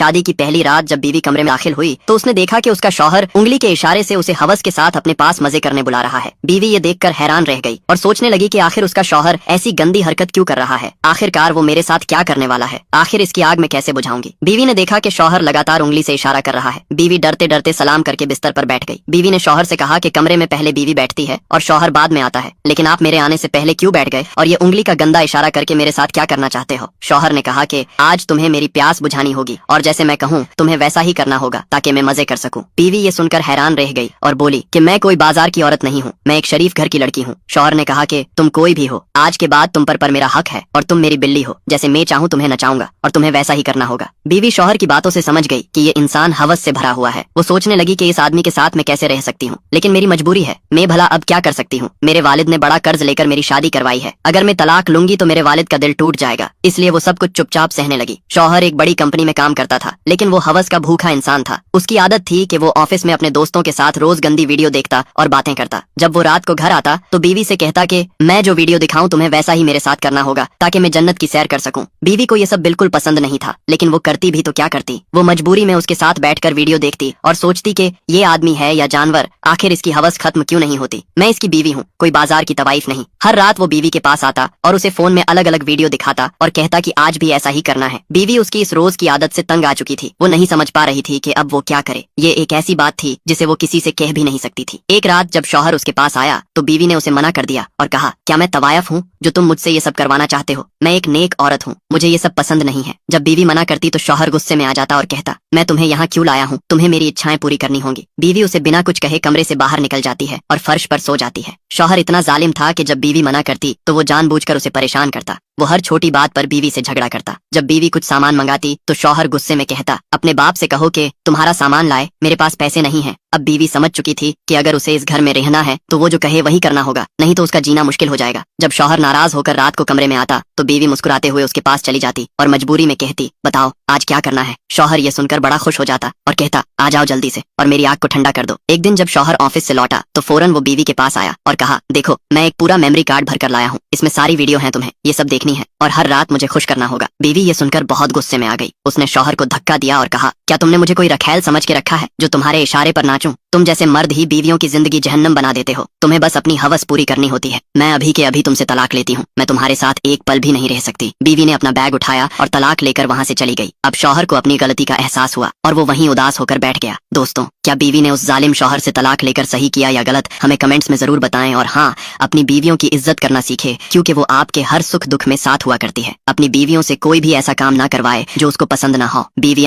शादी की पहली रात जब बीवी कमरे में दाखिल हुई तो उसने देखा कि उसका शौहर उंगली के इशारे से उसे हवस के साथ अपने पास मजे करने बुला रहा है। बीवी ये देखकर हैरान रह गई और सोचने लगी कि आखिर उसका शौहर ऐसी गंदी हरकत क्यों कर रहा है, आखिरकार वो मेरे साथ क्या करने वाला है, आखिर इसकी आग मैं कैसे बुझाऊंगी। बीवी ने देखा कि शौहर लगातार उंगली से इशारा कर रहा है। बीवी डरते डरते सलाम करके बिस्तर पर बैठ गई। बीवी ने शौहर से कहा कि कमरे में पहले बीवी बैठती है और शौहर बाद में आता है, लेकिन आप मेरे आने से पहले क्यों बैठ गए और ये उंगली का गंदा इशारा करके मेरे साथ क्या करना चाहते हो। शौहर ने कहा कि आज तुम्हें मेरी प्यास बुझानी होगी और जैसे मैं कहूँ तुम्हें वैसा ही करना होगा ताकि मैं मजे कर सकूं। बीवी ये सुनकर हैरान रह गई और बोली कि मैं कोई बाजार की औरत नहीं हूँ, मैं एक शरीफ घर की लड़की हूँ। शौहर ने कहा कि तुम कोई भी हो, आज के बाद तुम पर मेरा हक है और तुम मेरी बिल्ली हो, जैसे मैं चाहूँ तुम्हें नचाऊंगा और तुम्हें वैसा ही करना होगा। बीवी शौहर की बातों से समझ गई कि ये इंसान हवस से भरा हुआ है। वो सोचने लगी कि इस आदमी के साथ मैं कैसे रह सकती हूँ, लेकिन मेरी मजबूरी है, मैं भला अब क्या कर सकती हूँ। मेरे वालिद ने बड़ा कर्ज लेकर मेरी शादी करवाई है, अगर मैं तलाक लूंगी तो मेरे वालिद का दिल टूट जाएगा, इसलिए वो सब कुछ चुपचाप सहने लगी। शौहर एक बड़ी कंपनी में काम करता था, लेकिन वो हवस का भूखा इंसान था। उसकी आदत थी कि वो ऑफिस में अपने दोस्तों के साथ रोज गंदी वीडियो देखता और बातें करता। जब वो रात को घर आता तो बीवी से कहता कि मैं जो वीडियो दिखाऊं तुम्हें वैसा ही मेरे साथ करना होगा ताकि मैं जन्नत की सैर कर सकूं। बीवी को ये सब बिल्कुल पसंद नहीं था, लेकिन वो करती भी तो क्या करती। वो मजबूरी में उसके साथ बैठकर वीडियो देखती और सोचती कि ये आदमी है या जानवर, आखिर इसकी हवस खत्म क्यों नहीं होती। मैं इसकी बीवी हूँ, कोई बाजार की तवाइफ नहीं। हर रात वो बीवी के पास आता और उसे फोन में अलग अलग वीडियो दिखाता और कहता कि आज भी ऐसा ही करना है। बीवी उसकी इस रोज की आदत से तंग आ चुकी थी। वो नहीं समझ पा रही थी कि अब वो क्या करे। ये एक ऐसी बात थी जिसे वो किसी से कह भी नहीं सकती थी। एक रात जब शौहर उसके पास आया तो बीवी ने उसे मना कर दिया और कहा, क्या मैं तवायफ हूँ जो तुम मुझसे ये सब करवाना चाहते हो? मैं एक नेक औरत हूँ, मुझे ये सब पसंद नहीं है। जब बीवी मना करती तो शौहर गुस्से में आ जाता और कहता, मैं तुम्हें यहाँ क्यों लाया हूँ, तुम्हें मेरी इच्छाएं पूरी करनी होंगी। बीवी उसे बिना कुछ कहे कमरे से बाहर निकल जाती है और फर्श पर सो जाती है। शौहर इतना जालिम था कि जब बीवी मना करती तो वो जानबूझकर उसे परेशान करता। वो हर छोटी बात पर बीवी से झगड़ा करता। जब बीवी कुछ सामान मंगाती तो शौहर गुस्से में कहता, अपने बाप से कहो कि तुम्हारा सामान लाए, मेरे पास पैसे नहीं हैं। अब बीवी समझ चुकी थी कि अगर उसे इस घर में रहना है तो वो जो कहे वही करना होगा, नहीं तो उसका जीना मुश्किल हो जाएगा। जब शौहर नाराज होकर रात को कमरे में आता तो बीवी मुस्कुराते हुए उसके पास चली जाती और मजबूरी में कहती, बताओ आज क्या करना है। शौहर ये सुनकर बड़ा खुश हो जाता और कहता, आ जाओ जल्दी से और मेरी आग को ठंडा कर दो। एक दिन जब शौहर ऑफिस से लौटा तो फौरन वो बीवी के पास आया और कहा, देखो मैं एक पूरा मेमोरी कार्ड भर कर लाया हूँ, इसमें सारी वीडियो है, तुम्हें ये सब देखनी है और हर रात मुझे खुश करना होगा। बीवी ये सुनकर बहुत गुस्से में आ गई। उसने शौहर को धक्का दिया और कहा, क्या तुमने मुझे कोई रखैल समझ के रखा है जो तुम्हारे इशारे पर नाचूं? तुम जैसे मर्द ही बीवियों की जिंदगी जहन्नम बना देते हो, तुम्हें बस अपनी हवस पूरी करनी होती है। मैं अभी के अभी तुमसे तलाक लेती हूँ, मैं तुम्हारे साथ एक पल भी नहीं रह सकती। बीवी ने अपना बैग उठाया और तलाक लेकर वहाँ से चली गई। अब शौहर को अपनी गलती का एहसास हुआ और वो वहीं उदास होकर बैठ गया। दोस्तों, क्या बीवी ने उस जालिम शौहर से तलाक लेकर सही किया या गलत, हमें कमेंट्स में जरूर बताएं। और हाँ, अपनी बीवियों की इज्जत करना सीखे, क्योंकि वो आपके हर सुख दुख में साथ हुआ करती है। अपनी बीवियों से कोई भी ऐसा काम ना करवाए जो उसको पसंद ना हो। बीवियां